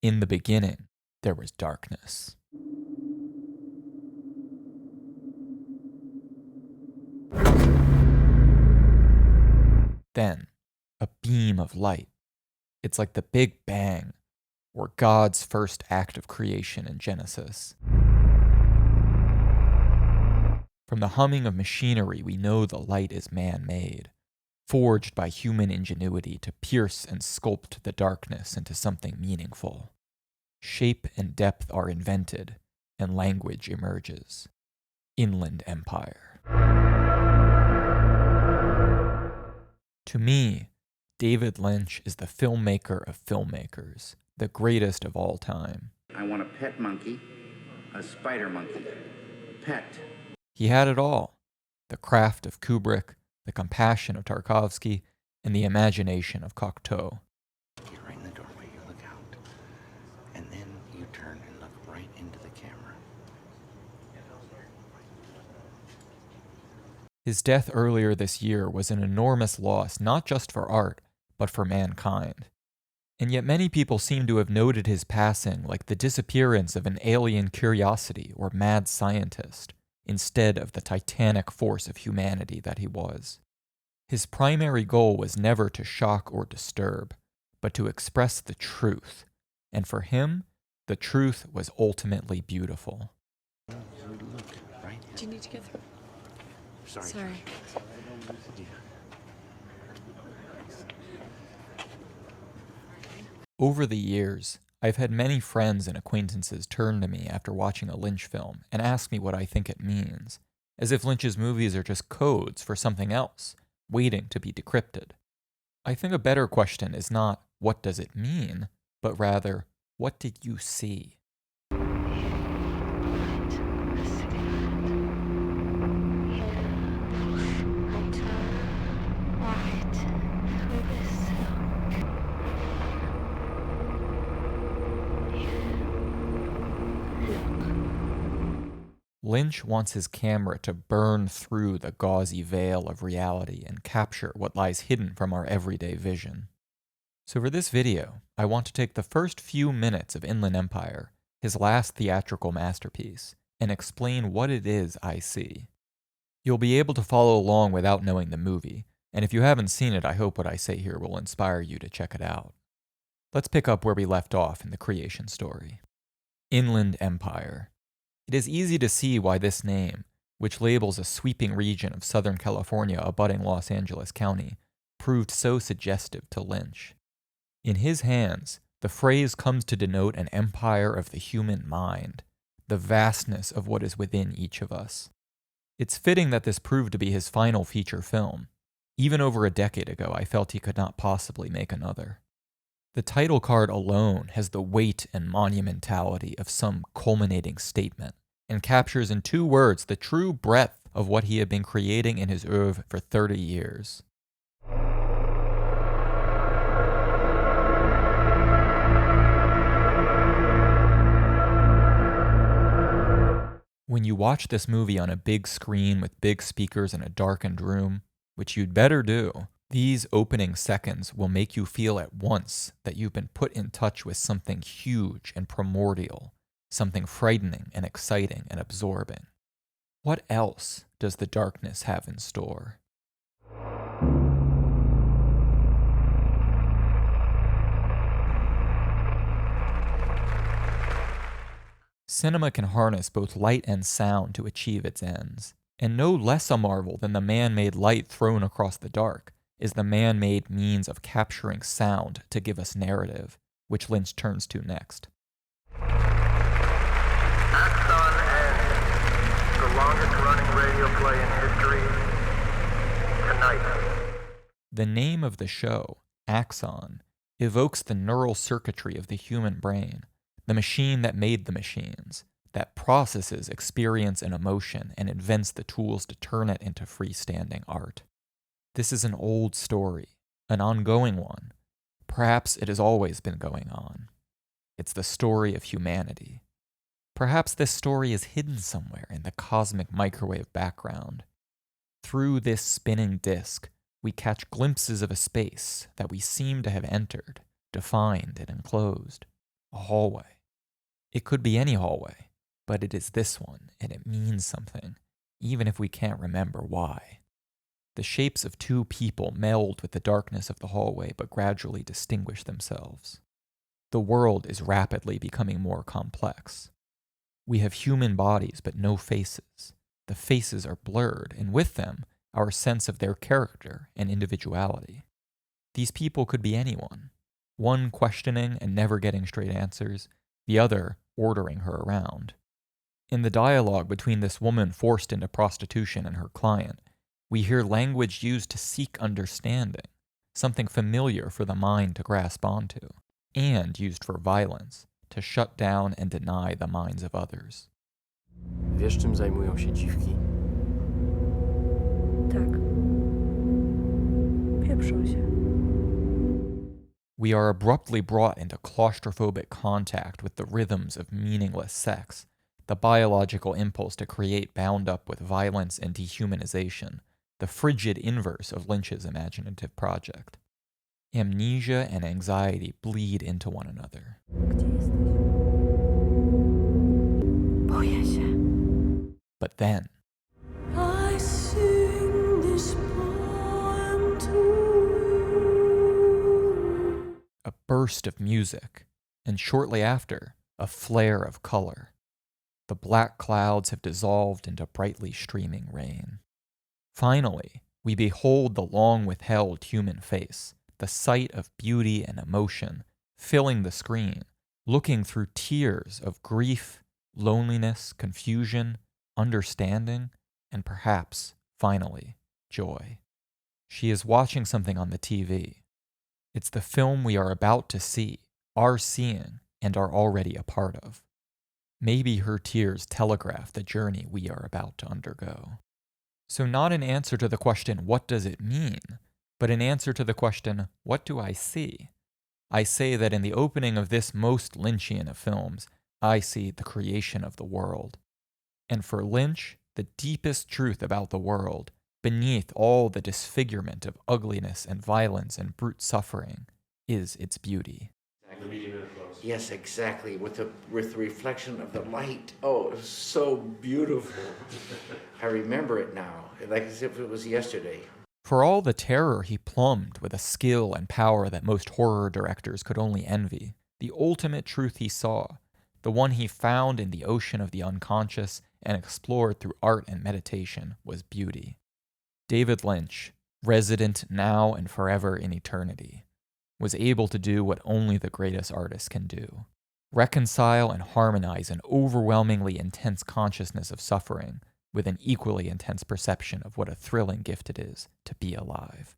In the beginning, there was darkness. Then, a beam of light. It's like the Big Bang, or God's first act of creation in Genesis. From the humming of machinery, we know the light is man-made, forged by human ingenuity to pierce and sculpt the darkness into something meaningful. Shape and depth are invented, and language emerges. Inland Empire. To me, David Lynch is the filmmaker of filmmakers, the greatest of all time. I want a pet monkey, a spider monkey, a pet. He had it all: the craft of Kubrick, the compassion of Tarkovsky, and the imagination of Cocteau. You're right in the doorway, you look out, and then you turn and look right into the camera. His death earlier this year was an enormous loss, not just for art, but for mankind. And yet many people seem to have noted his passing like the disappearance of an alien curiosity or mad scientist, instead of the titanic force of humanity that he was. His primary goal was never to shock or disturb, but to express the truth, and for him, the truth was ultimately beautiful. Look, right? Do you need to get through? Sorry. Yeah. Over the years, I've had many friends and acquaintances turn to me after watching a Lynch film and ask me what I think it means, as if Lynch's movies are just codes for something else, waiting to be decrypted. I think a better question is not, what does it mean, but rather, what did you see? Lynch wants his camera to burn through the gauzy veil of reality and capture what lies hidden from our everyday vision. So for this video, I want to take the first few minutes of Inland Empire, his last theatrical masterpiece, and explain what it is I see. You'll be able to follow along without knowing the movie, and if you haven't seen it, I hope what I say here will inspire you to check it out. Let's pick up where we left off in the creation story. Inland Empire. It is easy to see why this name, which labels a sweeping region of Southern California abutting Los Angeles County, proved so suggestive to Lynch. In his hands, the phrase comes to denote an empire of the human mind, the vastness of what is within each of us. It's fitting that this proved to be his final feature film. Even over a decade ago, I felt he could not possibly make another. The title card alone has the weight and monumentality of some culminating statement, and captures in 2 words the true breadth of what he had been creating in his oeuvre for 30 years. When you watch this movie on a big screen with big speakers in a darkened room, which you'd better do, these opening seconds will make you feel at once that you've been put in touch with something huge and primordial, something frightening and exciting and absorbing. What else does the darkness have in store? Cinema can harness both light and sound to achieve its ends, and no less a marvel than the man-made light thrown across the dark is the man-made means of capturing sound to give us narrative, which Lynch turns to next. Axon ends. The longest-running radio play in history. Tonight. The name of the show, Axon, evokes the neural circuitry of the human brain, the machine that made the machines, that processes experience and emotion and invents the tools to turn it into freestanding art. This is an old story, an ongoing one. Perhaps it has always been going on. It's the story of humanity. Perhaps this story is hidden somewhere in the cosmic microwave background. Through this spinning disk, we catch glimpses of a space that we seem to have entered, defined and enclosed, a hallway. It could be any hallway, but it is this one, and it means something, even if we can't remember why. The shapes of two people meld with the darkness of the hallway but gradually distinguish themselves. The world is rapidly becoming more complex. We have human bodies but no faces. The faces are blurred, and with them, our sense of their character and individuality. These people could be anyone, one questioning and never getting straight answers, the other ordering her around. In the dialogue between this woman forced into prostitution and her client, we hear language used to seek understanding, something familiar for the mind to grasp onto, and used for violence, to shut down and deny the minds of others. Wiesz, czym zajmują się dziwki? Tak. Pieprzą się. We are abruptly brought into claustrophobic contact with the rhythms of meaningless sex, the biological impulse to create bound up with violence and dehumanization, the frigid inverse of Lynch's imaginative project. Amnesia and anxiety bleed into one another. Gdzie jesteś? Boję się. But then, I sing this poem to you. a burst of music, and shortly after, a flare of color. The black clouds have dissolved into brightly streaming rain. Finally, we behold the long-withheld human face, the sight of beauty and emotion, filling the screen, looking through tears of grief, loneliness, confusion, understanding, and perhaps, finally, joy. She is watching something on the TV. It's the film we are about to see, are seeing, and are already a part of. Maybe her tears telegraph the journey we are about to undergo. So not an answer to the question, what does it mean? But an answer to the question, what do I see? I say that in the opening of this most Lynchian of films, I see the creation of the world. And for Lynch, the deepest truth about the world, beneath all the disfigurement of ugliness and violence and brute suffering, is its beauty. Yes, exactly. With the reflection of the light. Oh, it was so beautiful. I remember it now, like as if it was yesterday. For all the terror he plumbed with a skill and power that most horror directors could only envy, the ultimate truth he saw, the one he found in the ocean of the unconscious and explored through art and meditation, was beauty. David Lynch, resident now and forever in eternity, was able to do what only the greatest artists can do: reconcile and harmonize an overwhelmingly intense consciousness of suffering with an equally intense perception of what a thrilling gift it is to be alive.